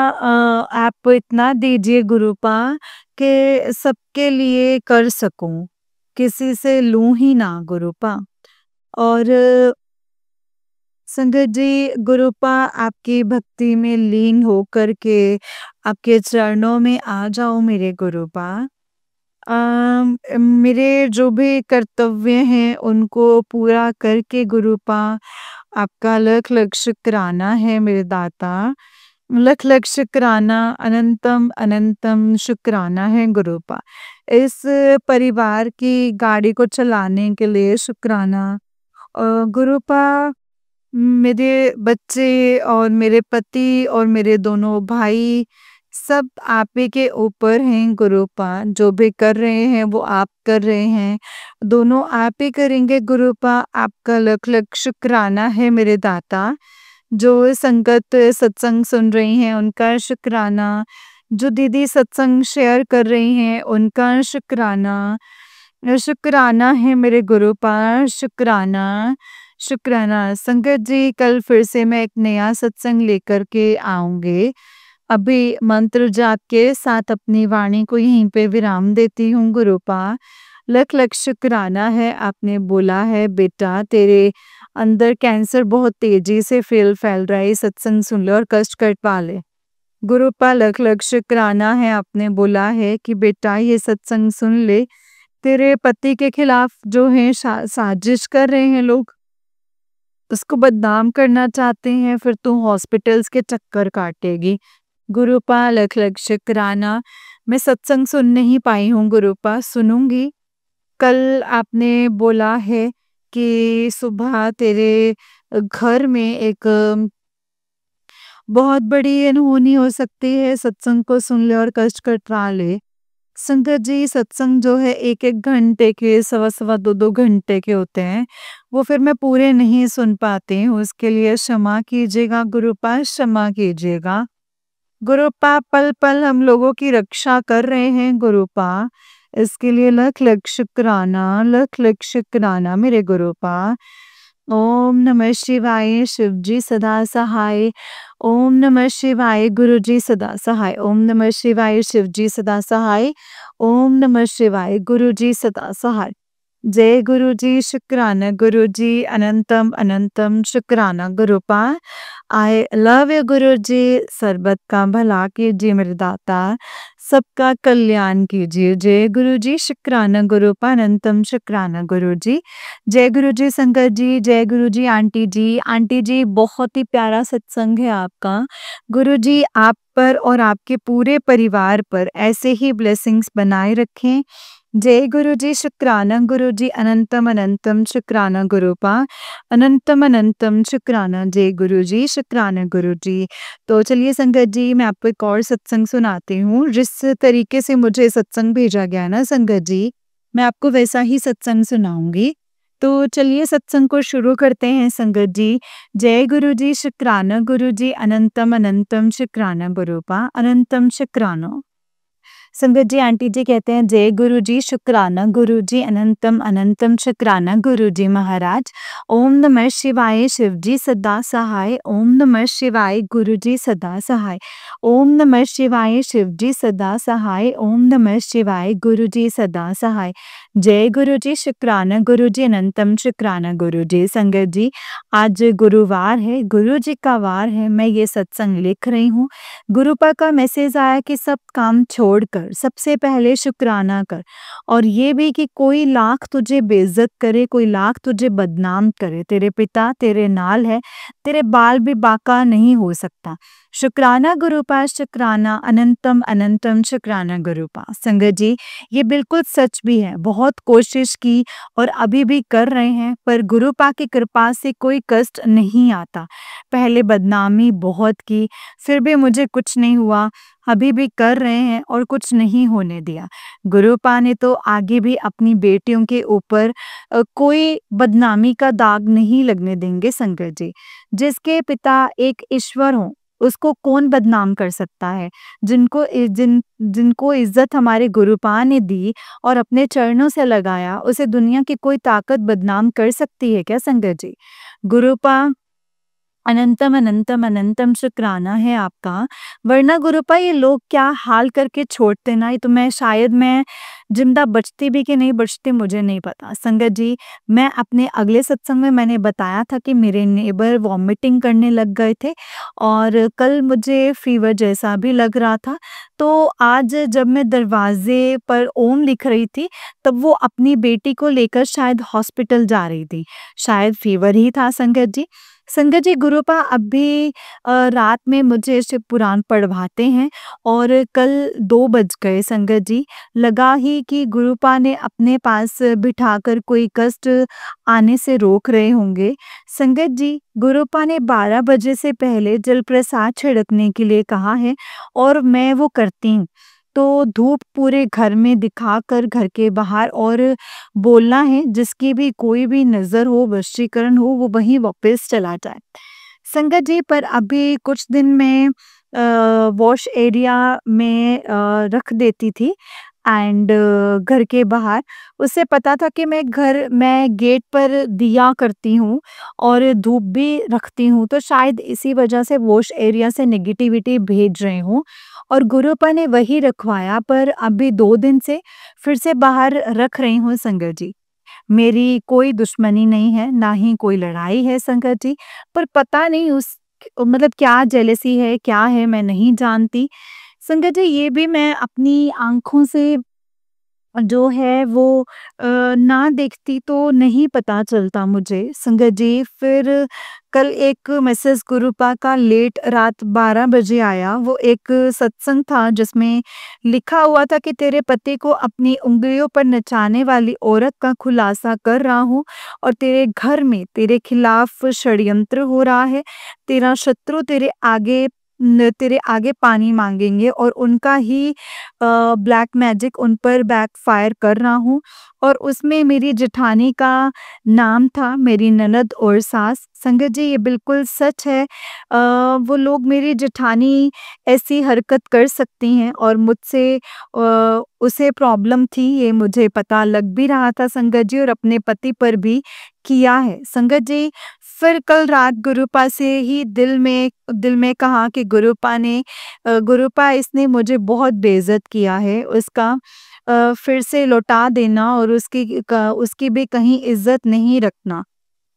आप इतना दीजिए गुरुपा कि सबके लिए कर सकूं, किसी से लूं ही ना गुरुपा। और संगत जी, गुरुपा आपकी भक्ति में लीन होकर के आपके चरणों में आ जाओ मेरे गुरुपा। मेरे जो भी कर्तव्य हैं उनको पूरा करके गुरुपा आपका लख लख शुक्राना है मेरे दाता। लख लख शुक्राना, अनंतम अनंतम शुक्राना है गुरुपा। इस परिवार की गाड़ी को चलाने के लिए शुक्राना। गुरुपा, मेरे बच्चे और मेरे पति और मेरे दोनों भाई सब आप ही के ऊपर हैं गुरुपा। जो भी कर रहे हैं वो आप कर रहे हैं, दोनों आप ही करेंगे गुरुपा। आपका लख लख शुक्राना है मेरे दाता। जो संगत सत्संग सुन रही हैं उनका शुक्राना। जो दीदी सत्संग शेयर कर रही हैं उनका शुक्राना। शुक्राना है मेरे गुरुपा, शुक्राना, शुक्राना। संगत जी, कल फिर से मैं एक नया सत्संग लेकर के आऊंगी। अभी मंत्र जाप के साथ अपनी वाणी को यहीं पे विराम देती हूँ गुरुपा। लख लख शुक्राना है। आपने बोला है बेटा तेरे अंदर कैंसर बहुत तेजी से फैल रहा है, सत्संग सुन ले और कष्ट कटवा ले। गुरुपा लख लख शुक्राना है। आपने बोला है कि बेटा ये सत्संग सुन ले। तेरे पति के खिलाफ जो है साजिश कर रहे हैं लोग, उसको बदनाम करना चाहते हैं, फिर तू हॉस्पिटल्स के चक्कर काटेगी। गुरुपा लख लख शुक्राना। मैं सत्संग सुन नहीं पाई हूँ गुरुपा, सुनूंगी। कल आपने बोला है कि सुबह तेरे घर में एक बहुत बड़ी अनहोनी हो सकती है, सत्संग को सुन ले और कष्ट कटवा ले। संगत जी, सत्संग जो है 1-1 घंटे के, सवा-सवा 2-2 घंटे के होते हैं, वो फिर मैं पूरे नहीं सुन पाती हूँ। उसके लिए क्षमा कीजिएगा गुरुपा, क्षमा कीजिएगा। गुरुपा पल पल हम लोगों की रक्षा कर रहे हैं गुरुपा। इसके लिए लख लख शुक्राना, लख लख शुक्राना मेरे गुरुपा। ओम नमः शिवाय, शिव जी सदा सहाय। ओम नमः शिवाय, गुरु जी सदा सहाय। ओम नमः शिवाय, शिव जी सदा सहाय। ओम नमः शिवाय, गुरु जी सदा सहाय। जय गुरु जी, शुक्राना गुरु जी, अनंतम अनंतम शुक्राना गुरुपा। आई लव यू गुरु जी, सरबत का भला कीजिए मेरे दाता, सबका कल्याण कीजिए। जय गुरु जी, शुक्राना गुरुपा, अनंतम शुक्राना गुरु जी। जय गुरु जी संगत जी, जय गुरु जी आंटी जी। आंटी जी बहुत ही प्यारा सत्संग है आपका। गुरु जी आप पर और आपके पूरे परिवार पर ऐसे ही ब्लेसिंग्स बनाए रखें। जय गुरु जी, शुक्राना गुरु जी, अनंतम अनंतम शुक्राना गुरुपा, अनंतम अनंतम शुक्राना। जय गुरु जी, शुक्राना गुरु जी। तो चलिए संगत जी, मैं आपको एक और सत्संग सुनाती हूँ। जिस तरीके से मुझे सत्संग भेजा गया ना संगत जी, मैं आपको वैसा ही सत्संग सुनाऊंगी। तो चलिए सत्संग को शुरू करते हैं संगत जी। जय गुरु जी, शुक्राना गुरु जी, अनंतम अनंतम शुक्राना गुरुपा, अनंतम शुक्राना। संगत जी आंटी जी कहते हैं जय गुरु जी, शुक्राना गुरु जी, अनंतम अनंतम शुक्राना गुरु जी महाराज। ओम नमः शिवाय शिव जी सदा सहाय, ओम नमः शिवाय गुरु जी सदा सहाय, ओम नमः शिवाय शिव जी सदा सहाय, ओम नमः शिवाय गुरु जी सदा सहाय। जय गुरु जी, शुक्राना गुरु जी, अनंतम शुक्राना गुरु जी। संगत जी आज गुरुवार है, गुरु जी का वार है, मैं ये सत्संग लिख रही हूँ। गुरुपा का मैसेज आया कि सब काम छोड़कर सबसे पहले शुक्राना कर, और ये भी कि कोई लाख तुझे बेइज्जत करे, कोई लाख तुझे बदनाम करे, तेरे पिता तेरे नाल है, तेरे बाल भी बाका नहीं हो सकता। शुक्राना गुरुपा, शुक्राना, अनंतम अनंतम शुक्राना गुरुपा। संगत जी ये बिल्कुल सच भी है, बहुत कोशिश की और अभी भी कर रहे हैं, पर गुरुपा की कृपा से कोई कष्ट नहीं आता। पहले बदनामी बहुत की, फिर भी मुझे कुछ नहीं हुआ, अभी भी कर रहे हैं और कुछ नहीं होने दिया। गुरुपा ने तो आगे भी अपनी बेटियों के ऊपर कोई बदनामी का दाग नहीं लगने देंगे संगत जी। जिसके पिता एक ईश्वर हो, उसको कौन बदनाम कर सकता है। जिनको इज्जत हमारे गुरुपा ने दी और अपने चरणों से लगाया, उसे दुनिया की कोई ताकत बदनाम कर सकती है क्या संगत जी। गुरुपा अनंतम अनंतम अनंतम शुक्राना है आपका। वरना गुरुपा ये लोग क्या हाल करके छोड़ते ना, ये तो मैं जिंदा बचती भी कि नहीं बचती मुझे नहीं पता। संगत जी मैं अपने अगले सत्संग में मैंने बताया था कि मेरे नेबर वॉमिटिंग करने लग गए थे और कल मुझे फीवर जैसा भी लग रहा था। तो आज जब मैं दरवाजे पर ओम लिख रही थी, तब वो अपनी बेटी को लेकर शायद हॉस्पिटल जा रही थी, शायद फीवर ही था संगत जी। संगत जी गुरुपा अब भी रात में मुझे शिव पुराण पढ़वाते हैं और कल 2 बज गए संगत जी। लगा ही कि गुरुपा ने अपने पास बिठाकर कोई कष्ट आने से रोक रहे होंगे। संगत जी गुरुपा ने 12 बजे से पहले जल प्रसाद छिड़कने के लिए कहा है और मैं वो करती हूँ। तो धूप पूरे घर में दिखाकर घर के बाहर और बोलना है, जिसकी भी कोई भी नज़र हो, वशीकरण हो, वो वहीं वापस चला जाए। संगत जी पर अभी कुछ दिन मैं वॉश एरिया में रख देती थी एंड घर के बाहर। उसे पता था कि मैं गेट पर दिया करती हूँ और धूप भी रखती हूँ, तो शायद इसी वजह से वॉश एरिया से नेगेटिविटी भेज रहे हूँ और गुरुपा ने वही रखवाया, पर अभी 2 दिन से फिर से बाहर रख रही हूँ संगत जी। मेरी कोई दुश्मनी नहीं है, ना ही कोई लड़ाई है संगत जी, पर पता नहीं उस मतलब क्या जेलसी है, क्या है मैं नहीं जानती। संगत जी ये भी मैं अपनी आँखों से जो है वो ना देखती तो नहीं पता चलता मुझे संगत जी। फिर कल एक मैसेज गुरुपा का लेट रात 12 बजे आया। वो एक सत्संग था जिसमें लिखा हुआ था कि तेरे पति को अपनी उंगलियों पर नचाने वाली औरत का खुलासा कर रहा हूँ और तेरे घर में तेरे खिलाफ षड्यंत्र हो रहा है। तेरा शत्रु तेरे आगे पानी मांगेंगे और उनका ही ब्लैक मैजिक उन पर बैकफायर कर रहा हूँ। और उसमें मेरी जेठानी का नाम था, मेरी ननद और सास। संगत जी ये बिल्कुल सच है। वो लोग मेरी जेठानी ऐसी हरकत कर सकती हैं और मुझसे उसे प्रॉब्लम थी, ये मुझे पता लग भी रहा था संगत जी, और अपने पति पर भी किया है संगत जी। फिर कल रात गुरुपा से ही दिल में कहा कि गुरुपा इसने मुझे बहुत बेइज्जत किया है। उसका फिर से लौटा देना और उसकी भी कहीं इज्जत नहीं रखना।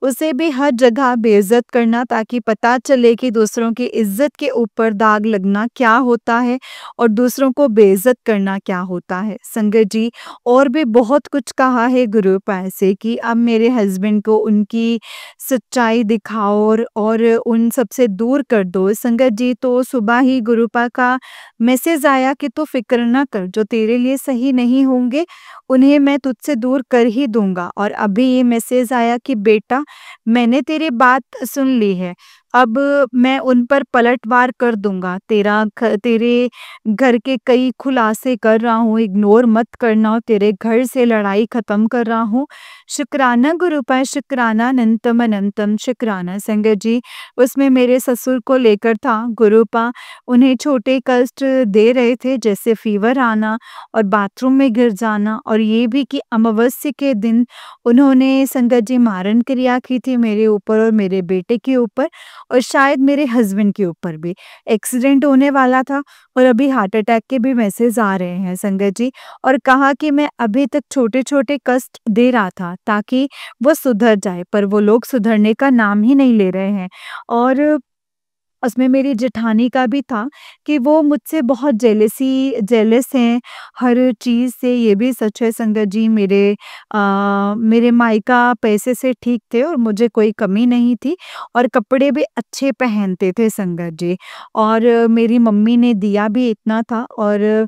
उसे भी हर जगह बेइज्जत करना ताकि पता चले कि दूसरों की इज्जत के ऊपर दाग लगना क्या होता है और दूसरों को बेइज्जत करना क्या होता है। संगत जी, और भी बहुत कुछ कहा है गुरुपा से कि अब मेरे हस्बैंड को उनकी सच्चाई दिखाओ और उन सबसे दूर कर दो। संगत जी, तो सुबह ही गुरुपा का मैसेज आया कि तू फिक्र ना कर, जो तेरे लिए सही नहीं होंगे उन्हें मैं तुझसे दूर कर ही दूंगा। और अभी ये मैसेज आया कि बेटा, मैंने तेरी बात सुन ली है, अब मैं उन पर पलटवार कर दूंगा। तेरे घर के कई खुलासे कर रहा हूँ, इग्नोर मत करना, तेरे घर से लड़ाई खत्म कर रहा हूँ। शुक्राना गुरुपा, शुक्राना अनंतम अनंतम शुक्राना। संगत जी, उसमें मेरे ससुर को लेकर था गुरुपा, उन्हें छोटे कष्ट दे रहे थे जैसे फीवर आना और बाथरूम में गिर जाना, और ये भी कि अमावस्या के दिन उन्होंने संगत जी मारण क्रिया की थी मेरे ऊपर और मेरे बेटे के ऊपर और शायद मेरे हस्बैंड के ऊपर भी एक्सीडेंट होने वाला था। और अभी हार्ट अटैक के भी मैसेज आ रहे हैं संगत जी। और कहा कि मैं अभी तक छोटे छोटे कष्ट दे रहा था ताकि वो सुधर जाए, पर वो लोग सुधरने का नाम ही नहीं ले रहे हैं। और उसमें मेरी जेठानी का भी था कि वो मुझसे बहुत जेलस हैं हर चीज़ से। ये भी सच है संगत जी, मेरे मायका पैसे से ठीक थे और मुझे कोई कमी नहीं थी और कपड़े भी अच्छे पहनते थे संगत जी। और मेरी मम्मी ने दिया भी इतना था और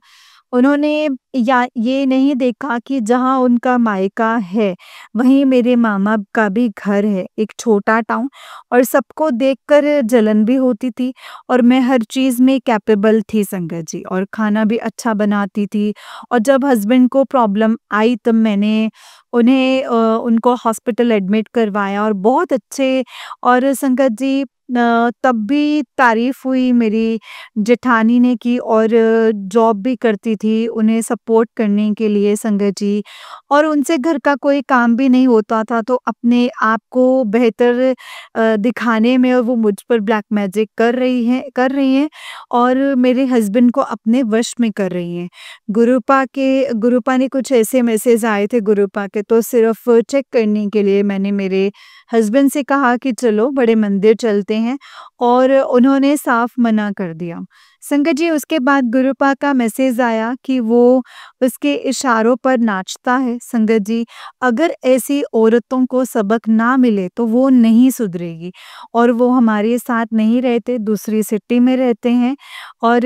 उन्होंने या ये नहीं देखा कि जहाँ उनका मायका है, वहीं मेरे मामा का भी घर है, एक छोटा टाउन। और सबको देखकर जलन भी होती थी और मैं हर चीज़ में कैपेबल थी संगत जी, और खाना भी अच्छा बनाती थी। और जब हस्बैंड को प्रॉब्लम आई तब मैंने उनको हॉस्पिटल एडमिट करवाया और बहुत अच्छे। और संगत जी, तब भी तारीफ हुई मेरी जेठानी ने की, और जॉब भी करती थी उन्हें सपोर्ट करने के लिए संगत जी। और उनसे घर का कोई काम भी नहीं होता था तो अपने आप को बेहतर दिखाने में और वो मुझ पर ब्लैक मैजिक कर रही हैं और मेरे हस्बैंड को अपने वश में कर रही हैं। गुरुपा ने कुछ ऐसे मैसेज आए थे गुरुपा के, तो सिर्फ चेक करने के लिए मैंने मेरे हस्बैंड से कहा कि चलो बड़े मंदिर चलते हैं, और उन्होंने साफ मना कर दिया। संगत जी, उसके बाद गुरुपा का मैसेज आया कि वो उसके इशारों पर नाचता है। संगत जी, अगर ऐसी औरतों को सबक ना मिले तो वो नहीं सुधरेगी, और वो हमारे साथ नहीं रहते, दूसरी सिटी में रहते हैं और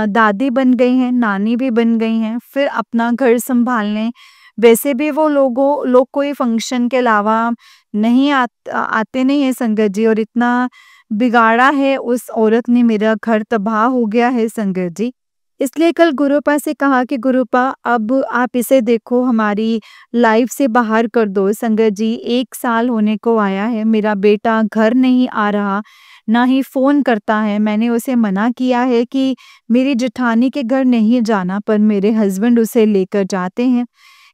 दादी बन गई हैं, नानी भी बन गई हैं, फिर अपना घर संभालने। वैसे भी वो लोग कोई फंक्शन के अलावा नहीं आते नहीं है संगत जी, और इतना बिगाड़ा है उस औरत ने, मेरा घर तबाह हो गया है संगत जी। इसलिए कल गुरुपा से कहा कि गुरुपा, अब आप इसे देखो, हमारी लाइफ से बाहर कर दो। संगत जी, 1 साल होने को आया है, मेरा बेटा घर नहीं आ रहा, ना ही फ़ोन करता है। मैंने उसे मना किया है कि मेरी जेठानी के घर नहीं जाना, पर मेरे हस्बैंड उसे लेकर जाते हैं।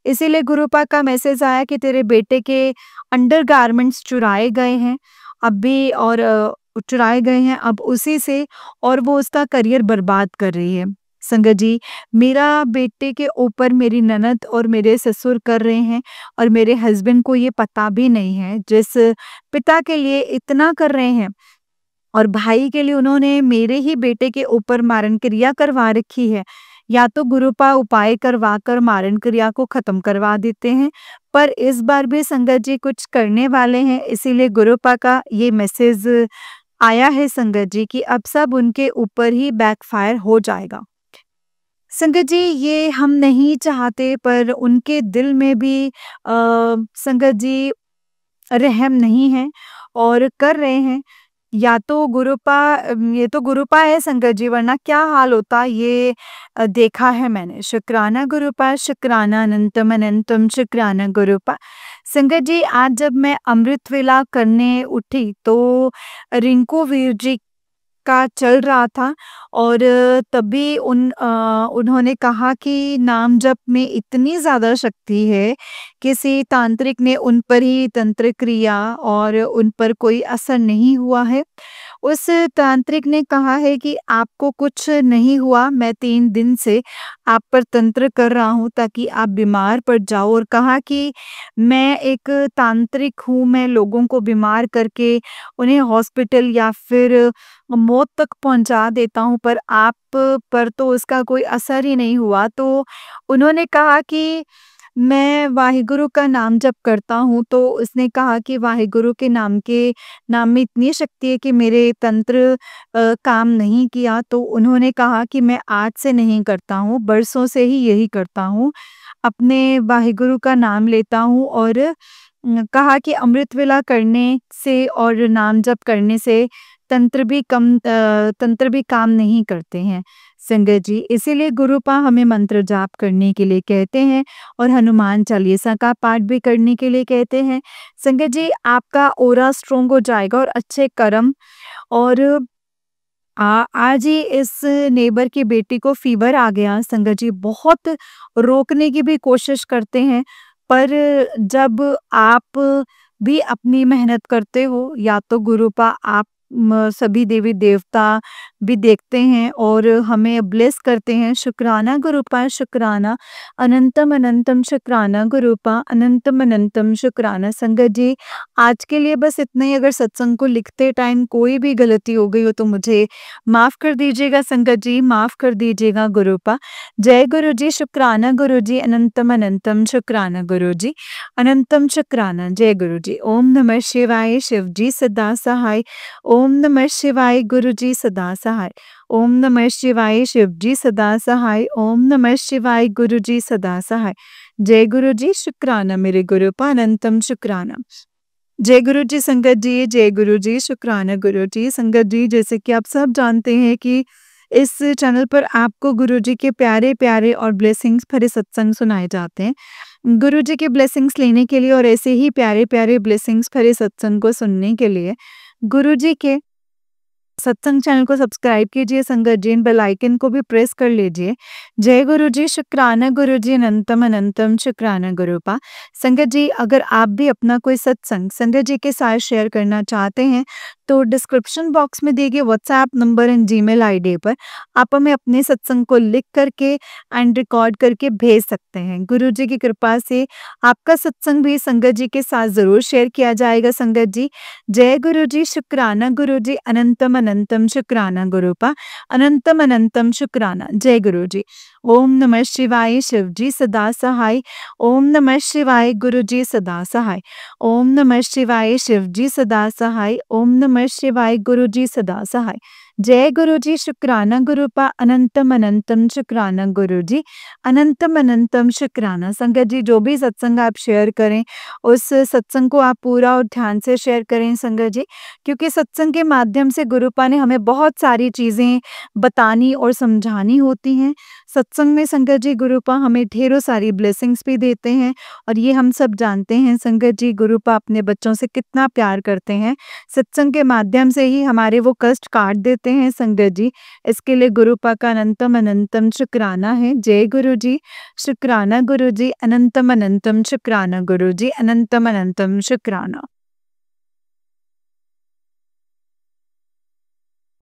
इसीलिए गुरुपा का मैसेज आया कि तेरे बेटे के अंडरगारमेंट्स चुराए गए हैं अभी, और चुराए गए हैं अब उसी से, और वो उसका करियर बर्बाद कर रही है। संगत जी, मेरा बेटे के ऊपर मेरी ननद और मेरे ससुर कर रहे हैं और मेरे हस्बैंड को ये पता भी नहीं है। जिस पिता के लिए इतना कर रहे हैं और भाई के लिए उन्होंने मेरे ही बेटे के ऊपर मारण क्रिया करवा रखी है। या तो गुरुपा उपाय करवाकर मारण क्रिया को खत्म करवा देते हैं, पर इस बार भी संगत जी कुछ करने वाले हैं, इसीलिए गुरुपा का ये मैसेज आया है संगत जी कि अब सब उनके ऊपर ही बैकफायर हो जाएगा। संगत जी, ये हम नहीं चाहते, पर उनके दिल में भी संगत जी रहम नहीं है और कर रहे हैं। या तो ये तो गुरुपा है संगत जी, वरना क्या हाल होता ये देखा है मैंने। शुक्राना गुरुपा, शुक्राना अनंतम अनंतम शुक्राना गुरुपा। संगत जी, आज जब मैं अमृत वेला करने उठी तो रिंकू वीर जी का चल रहा था, और तभी उन्होंने कहा कि नाम जप में इतनी ज़्यादा शक्ति है, किसी तांत्रिक ने उन पर ही तंत्र क्रिया और उन पर कोई असर नहीं हुआ है। उस तांत्रिक ने कहा है कि आपको कुछ नहीं हुआ, मैं 3 दिन से आप पर तंत्र कर रहा हूँ ताकि आप बीमार पड़ जाओ, और कहा कि मैं एक तांत्रिक हूँ, मैं लोगों को बीमार करके उन्हें हॉस्पिटल या फिर मौत तक पहुँचा देता हूँ, पर आप पर तो उसका कोई असर ही नहीं हुआ। तो उन्होंने कहा कि मैं वाहिगुरु का नाम जप करता हूँ, तो उसने कहा कि वाहिगुरु के नाम में इतनी शक्ति है कि मेरे तंत्र काम नहीं किया। तो उन्होंने कहा कि मैं आज से नहीं करता हूँ, बरसों से ही यही करता हूँ। अपने वाहिगुरु का नाम लेता हूँ, और कहा कि अमृत वेला करने से और नाम जप करने से तंत्र भी काम नहीं करते हैं संगत जी। इसीलिए गुरुपा हमें मंत्र जाप करने के लिए कहते हैं और हनुमान चालीसा का पाठ भी करने के लिए कहते हैं। संगत जी, आपका ऑरा स्ट्रॉन्ग हो जाएगा और अच्छे कर्म। और आज ही इस नेबर की बेटी को फीवर आ गया संगत जी, बहुत रोकने की भी कोशिश करते हैं, पर जब आप भी अपनी मेहनत करते हो, या तो गुरुपा आप सभी देवी देवता भी देखते हैं और हमें ब्लेस करते हैं। शुक्राना गुरुपा, शुक्राना, अनंतम अनंतम शुक्राना गुरुपा, अनंतम अनंतम शुक्राना। संगत जी, आज के लिए बस इतना ही। अगर सत्संग को लिखते टाइम कोई भी गलती हो गई हो तो मुझे माफ कर दीजिएगा संगत जी, माफ कर दीजिएगा गुरुपा। जय गुरु जी, शुक्राना गुरु जी, अनंतम अनंतम शुक्राना गुरु जी, अनंतम शुक्राना। जय गुरु जी। ओम नमः शिवाय, शिव जी सदा सहाय। ओम नमः शिवाय, गुरु जी सदा सहाय। ओम नमः शिवाय, शिव जी सदा सहाय। ओम नमः शिवाय, गुरु जी सदा सहाय। जय गुरु जी, शुक्राना मेरे गुरुपा, अनंतम शुक्राना। जय गुरु जी संगत जी, जय गुरु जी, शुक्राना गुरु जी। संगत जी, जैसे कि आप सब जानते हैं कि इस चैनल पर आपको गुरु जी के प्यारे प्यारे और ब्लेसिंग्स भरे सत्संग सुनाए जाते हैं। गुरु जी के ब्लेसिंग्स लेने के लिए और ऐसे ही प्यारे प्यारे ब्लेसिंग्स भरे सत्संग को सुनने के लिए गुरु जी के सत्संग चैनल को सब्सक्राइब कीजिए संगत जी, बेल आइकन को भी प्रेस कर लीजिए। जय गुरु जी, शुक्राना गुरु जी, अनंतम अनंतम शुक्राना गुरुपा। संगत जी, अगर आप भी अपना कोई सत्संग संगत जी के साथ शेयर करना चाहते हैं तो डिस्क्रिप्शन बॉक्स में दिए गए WhatsApp number and Gmail ID पर आप हमें अपने सत्संग को लिख करके एंड रिकॉर्ड करके भेज सकते हैं। गुरु जी की कृपा से आपका सत्संग भी संगत जी के साथ जरूर शेयर किया जाएगा संगत जी। जय गुरु जी, शुक्राना गुरु जी, अनंतम अनंतम शुक्राना गुरुपा, अनंतम अनंतम शुक्राना। जय गुरु जी। ओम नमः शिवाय, शिव जी सदा सहाय। ओम नमः शिवाय, गुरु जी सदा सहाय। ओम नमः शिवाय, शिव जी सदा सहाय। ओम नमः शिवाय, गुरु जी सदा सहाय। जय गुरु जी, शुक्राना गुरुपा, अनंतम अनंतम शुक्राना गुरु जी, अनंतम अनंतम शुक्राना। संगत जी, जो भी सत्संग आप शेयर करें उस सत्संग को आप पूरा और ध्यान से शेयर करें संगत जी, क्योंकि सत्संग के माध्यम से गुरुपा ने हमें बहुत सारी चीज़ें बतानी और समझानी होती हैं। सत्संग में संगत जी गुरुपा हमें ढेरों सारी ब्लेसिंग्स भी देते हैं, और ये हम सब जानते हैं संगत जी, गुरुपा अपने बच्चों से कितना प्यार करते हैं। सत्संग के माध्यम से ही हमारे वो कष्ट काट देते हैं संगत जी। इसके लिए गुरुपा का अनंतम अनंतम शुक्राना है। जय गुरु जी, शुक्राना गुरु जी, अनंतम अनंतम शुक्राना गुरु जी, अनंतम अनंतम शुक्राना।